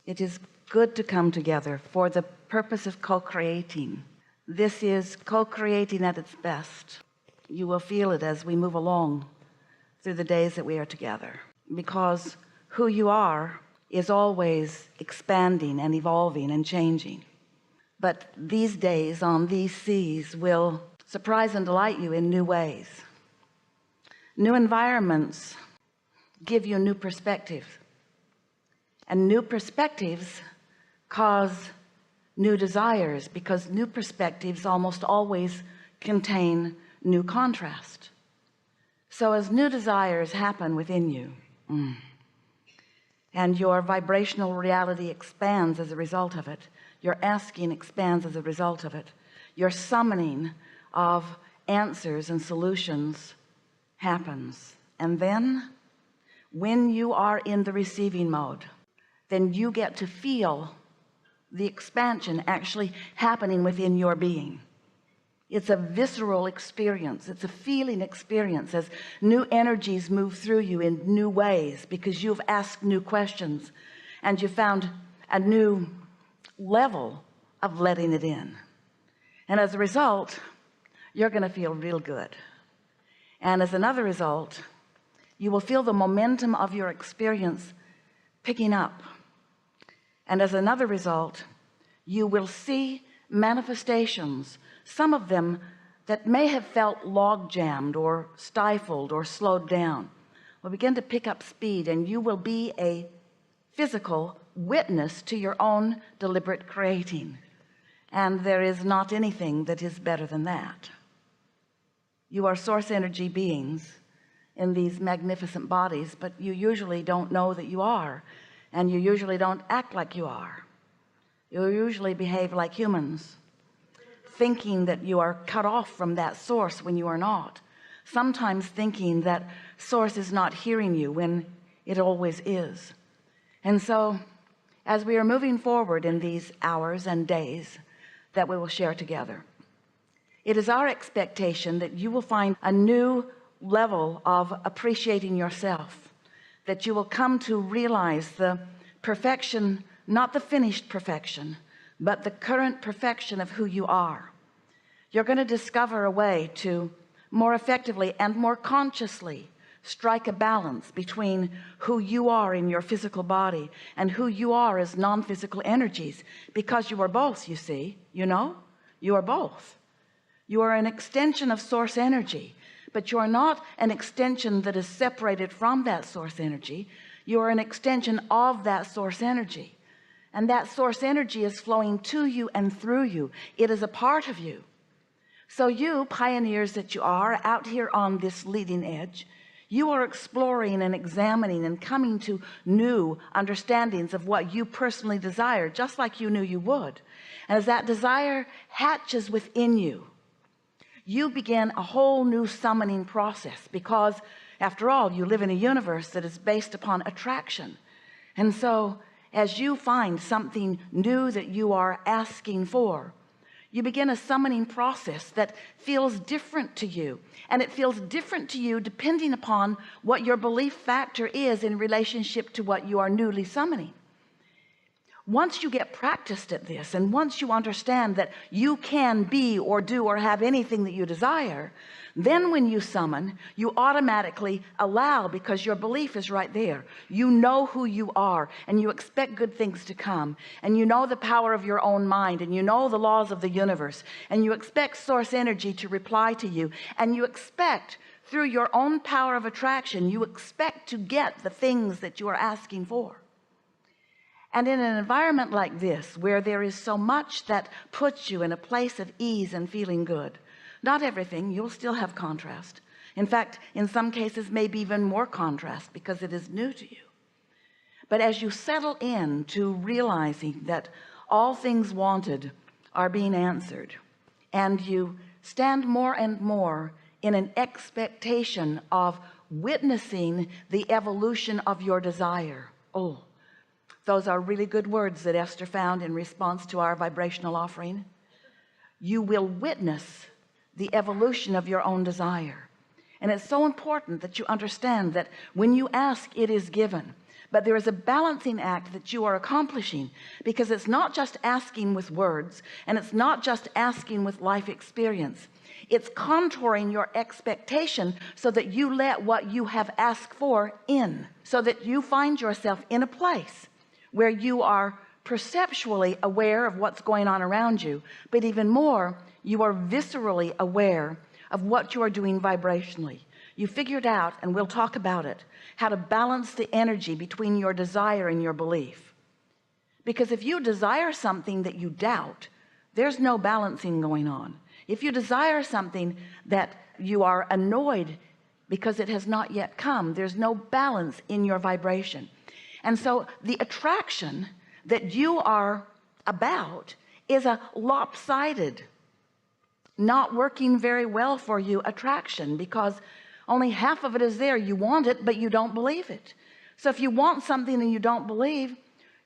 It is good to come together for the purpose of co-creating. This is co-creating at its best. You will feel it as we move along through the days that we are together, because who you are is always expanding and evolving and changing. But these days on these seas will surprise and delight you in new ways. New environments give you new perspectives, and new perspectives cause new desires, because new perspectives almost always contain new contrast. So as new desires happen within you, and your vibrational reality expands as a result of it, your asking expands as a result of it, your summoning of answers and solutions happens. And then when you are in the receiving mode, then you get to feel the expansion actually happening within your being. It's a visceral experience. It's a feeling experience as new energies move through you in new ways, because you've asked new questions and you found a new level of letting it in. And as a result, you're going to feel real good. And as another result, you will feel the momentum of your experience picking up. And as another result, you will see manifestations, some of them that may have felt log jammed or stifled or slowed down, will begin to pick up speed, and you will be a physical witness to your own deliberate creating. And there is not anything that is better than that. You are source energy beings in these magnificent bodies, but you usually don't know that you are, and you usually don't act like you are. You usually behave like humans, thinking that you are cut off from that source when you are not, sometimes thinking that source is not hearing you when it always is. And so as we are moving forward in these hours and days that we will share together, it is our expectation that you will find a new level of appreciating yourself, that you will come to realize the perfection, not the finished perfection, but the current perfection of who you are. You're going to discover a way to more effectively and more consciously strike a balance between who you are in your physical body and who you are as non-physical energies, because you are both. You see, you know, you are both. You are an extension of source energy, but you are not an extension that is separated from that source energy. You are an extension of that source energy, and that source energy is flowing to you and through you. It is a part of you. So you pioneers that you are out here on this leading edge, you are exploring and examining and coming to new understandings of what you personally desire, just like you knew you would. And as that desire hatches within you, you begin a whole new summoning process, because after all, you live in a universe that is based upon attraction. And so as you find something new that you are asking for, you begin a summoning process that feels different to you, and it feels different to you depending upon what your belief factor is in relationship to what you are newly summoning. Once you get practiced at this, and once you understand that you can be or do or have anything that you desire, then when you summon, you automatically allow, because your belief is right there. You know who you are, and you expect good things to come, and you know the power of your own mind, and you know the laws of the universe, and you expect source energy to reply to you, and you expect through your own power of attraction, you expect to get the things that you are asking for. And in an environment like this, where there is so much that puts you in a place of ease and feeling good, not everything, you'll still have contrast. In fact, in some cases, maybe even more contrast, because it is new to you. But as you settle in to realizing that all things wanted are being answered, and you stand more and more in an expectation of witnessing the evolution of your desire. Oh, those are really good words that Esther found in response to our vibrational offering. You will witness the evolution of your own desire. And it's so important that you understand that when you ask, it is given, but there is a balancing act that you are accomplishing, because it's not just asking with words, and it's not just asking with life experience. It's contouring your expectation so that you let what you have asked for in, so that you find yourself in a place where you are perceptually aware of what's going on around you, but even more, you are viscerally aware of what you are doing vibrationally. You figured out, and we'll talk about it, how to balance the energy between your desire and your belief. Because if you desire something that you doubt, there's no balancing going on. If you desire something that you are annoyed because it has not yet come, there's no balance in your vibration. And so the attraction that you are about is a lopsided, not working very well for you attraction, because only half of it is there. You want it, but you don't believe it. So if you want something and you don't believe,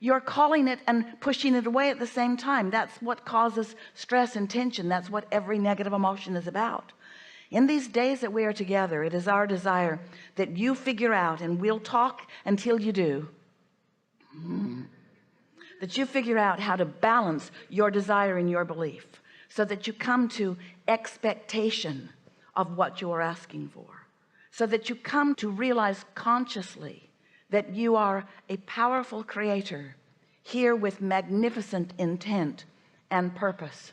you're calling it and pushing it away at the same time. That's what causes stress and tension. That's what every negative emotion is about. In these days that we are together, it is our desire that you figure out, and we'll talk until you do, that you figure out how to balance your desire and your belief, so that you come to expectation of what you are asking for, so that you come to realize consciously that you are a powerful creator here with magnificent intent and purpose,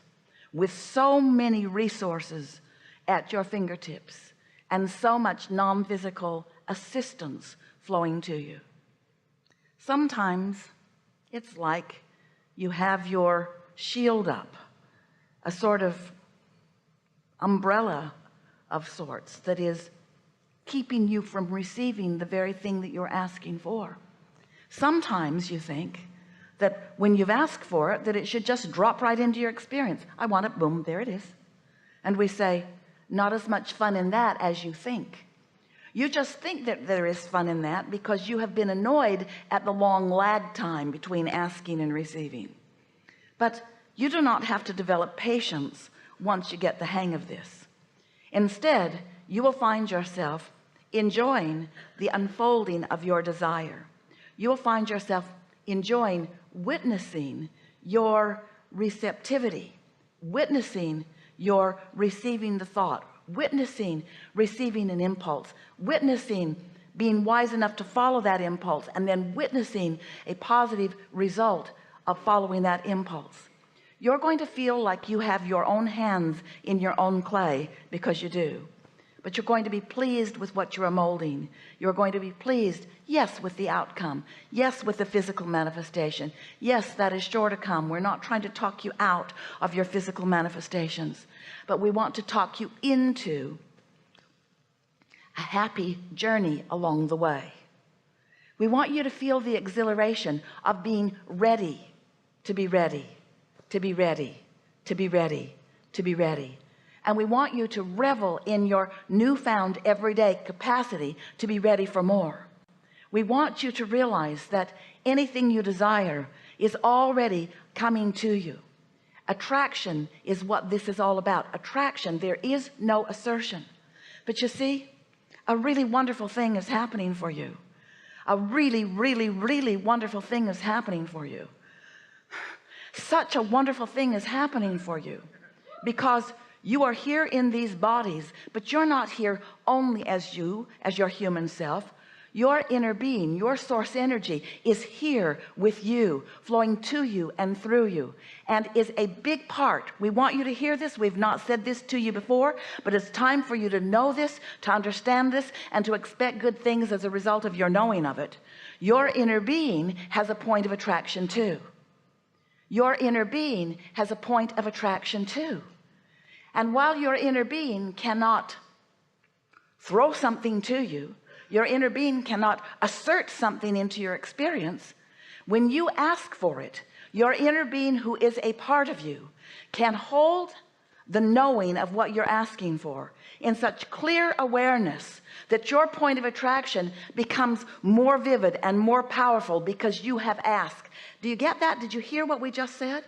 with so many resources at your fingertips and so much non-physical assistance flowing to you. Sometimes it's like you have your shield up, a sort of umbrella of sorts that is keeping you from receiving the very thing that you're asking for. Sometimes you think that when you've asked for it, that it should just drop right into your experience. I want it, boom, there it is. And we say, not as much fun in that as you think. You just think that there is fun in that because you have been annoyed at the long lag time between asking and receiving. But you do not have to develop patience once you get the hang of this. Instead, you will find yourself enjoying the unfolding of your desire. You will find yourself enjoying witnessing your receptivity, witnessing your receiving the thought, witnessing receiving an impulse, witnessing being wise enough to follow that impulse, and then witnessing a positive result of following that impulse. You're going to feel like you have your own hands in your own clay, because you do. But you're going to be pleased with what you're molding. You're going to be pleased, yes, with the outcome, yes, with the physical manifestation. Yes, that is sure to come. We're not trying to talk you out of your physical manifestations, but we want to talk you into a happy journey along the way. We want you to feel the exhilaration of being ready to be ready, to be ready, to be ready, to be ready. And we want you to revel in your newfound everyday capacity to be ready for more. We want you to realize that anything you desire is already coming to you. Attraction is what this is all about. Attraction. There is no assertion. But you see, a really wonderful thing is happening for you. A really, really, really wonderful thing is happening for you. Such a wonderful thing is happening for you, because you are here in these bodies, but you're not here only as you, as your human self. Your inner being, your source energy is here with you, flowing to you and through you, and is a big part. We want you to hear this. We've not said this to you before, but it's time for you to know this, to understand this, and to expect good things as a result of your knowing of it. Your inner being has a point of attraction too. Your inner being has a point of attraction too. And while your inner being cannot throw something to you, your inner being cannot assert something into your experience, when you ask for it, your inner being, who is a part of you, can hold the knowing of what you're asking for in such clear awareness that your point of attraction becomes more vivid and more powerful because you have asked. Do you get that? Did you hear what we just said?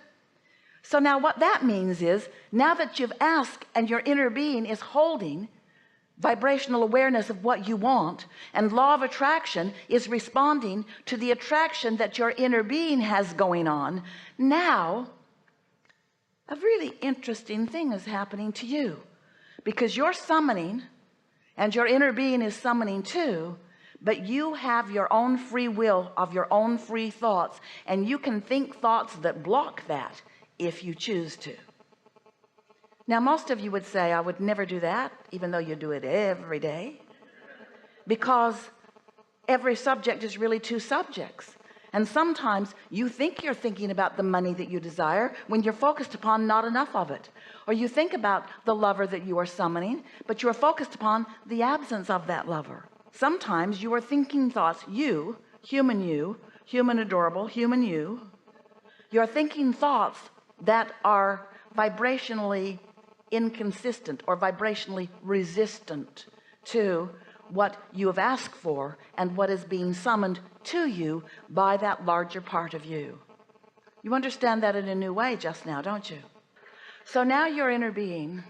So now what that means is, now that you've asked and your inner being is holding vibrational awareness of what you want, and law of attraction is responding to the attraction that your inner being has going on. Now a really interesting thing is happening to you, because you're summoning and your inner being is summoning too, but you have your own free will of your own free thoughts, and you can think thoughts that block that if you choose to. Now most of you would say, I would never do that, even though you do it every day, because every subject is really two subjects. And sometimes you think you're thinking about the money that you desire when you're focused upon not enough of it. Or you think about the lover that you are summoning, but you are focused upon the absence of that lover. Sometimes you are thinking thoughts, you, human adorable, human you're thinking thoughts that are vibrationally inconsistent or vibrationally resistant to what you have asked for and what is being summoned to you by that larger part of you. You understand that in a new way just now, don't you? So now your inner being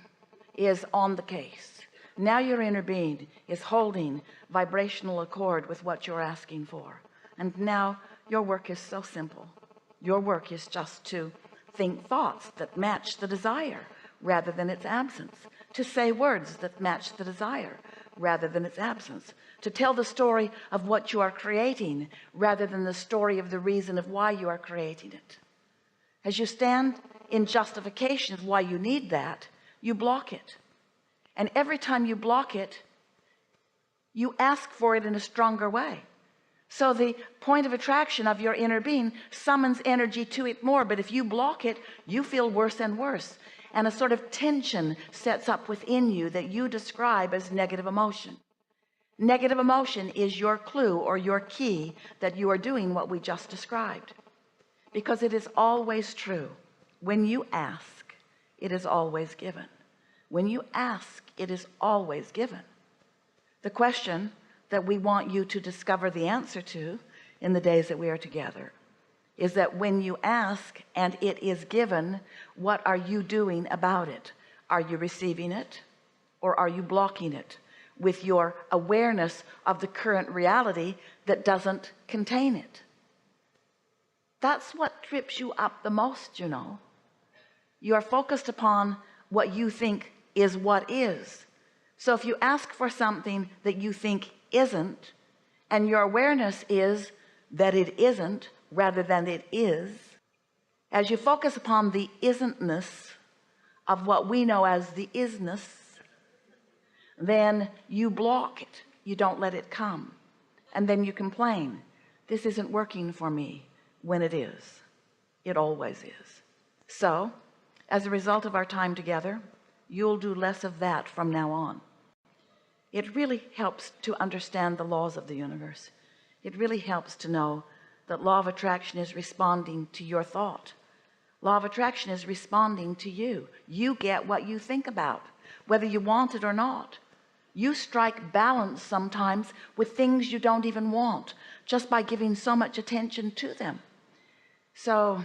is on the case. Now your inner being is holding vibrational accord with what you're asking for. And now your work is so simple. Your work is just to think thoughts that match the desire rather than its absence, to say words that match the desire rather than its absence, to tell the story of what you are creating rather than the story of the reason of why you are creating it. As you stand in justification of why you need that, you block it. And every time you block it, you ask for it in a stronger way. So the point of attraction of your inner being summons energy to it more, but if you block it, you feel worse and worse, and a sort of tension sets up within you that you describe as negative emotion. Negative emotion is your clue or your key that you are doing what we just described, because it is always true. When you ask, it is always given. When you ask, it is always given. The question that we want you to discover the answer to in the days that we are together is that when you ask and it is given, what are you doing about it? Are you receiving it, or are you blocking it with your awareness of the current reality that doesn't contain it? That's what trips you up the most. You know, you are focused upon what you think is what is. So if you ask for something that you think isn't, and your awareness is that it isn't rather than it is, as you focus upon the isn't-ness of what we know as the isness, then you block it. You don't let it come, and then you complain, this isn't working for me, when it is. It always is. So as a result of our time together, you'll do less of that from now on. It really helps to understand the laws of the universe. It really helps to know that law of attraction is responding to your thought. Law of attraction is responding to you. You get what you think about, whether you want it or not. You strike balance sometimes with things you don't even want, just by giving so much attention to them. So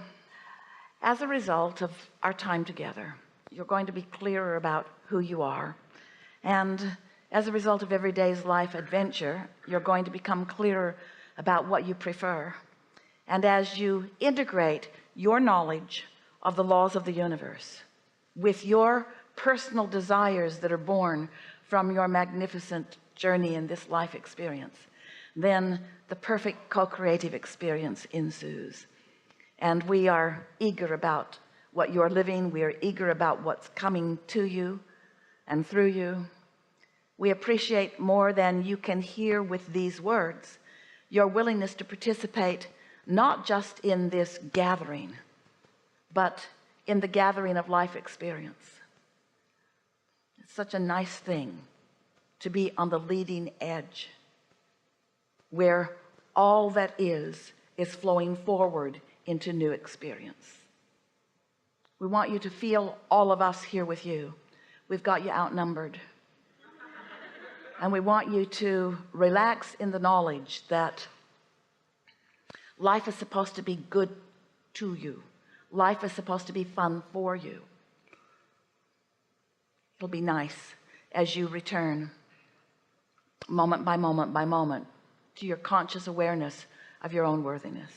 as a result of our time together, you're going to be clearer about who you are, and as a result of every day's life adventure, you're going to become clearer about what you prefer. And as you integrate your knowledge of the laws of the universe with your personal desires that are born from your magnificent journey in this life experience, then the perfect co-creative experience ensues. And we are eager about what you're living. We are eager about what's coming to you and through you. We appreciate more than you can hear with these words your willingness to participate, not just in this gathering, but in the gathering of life experience. It's such a nice thing to be on the leading edge, where all that is flowing forward into new experience. We want you to feel all of us here with you. We've got you outnumbered. And we want you to relax in the knowledge that life is supposed to be good to you. Life is supposed to be fun for you. It'll be nice as you return moment by moment by moment, to your conscious awareness of your own worthiness.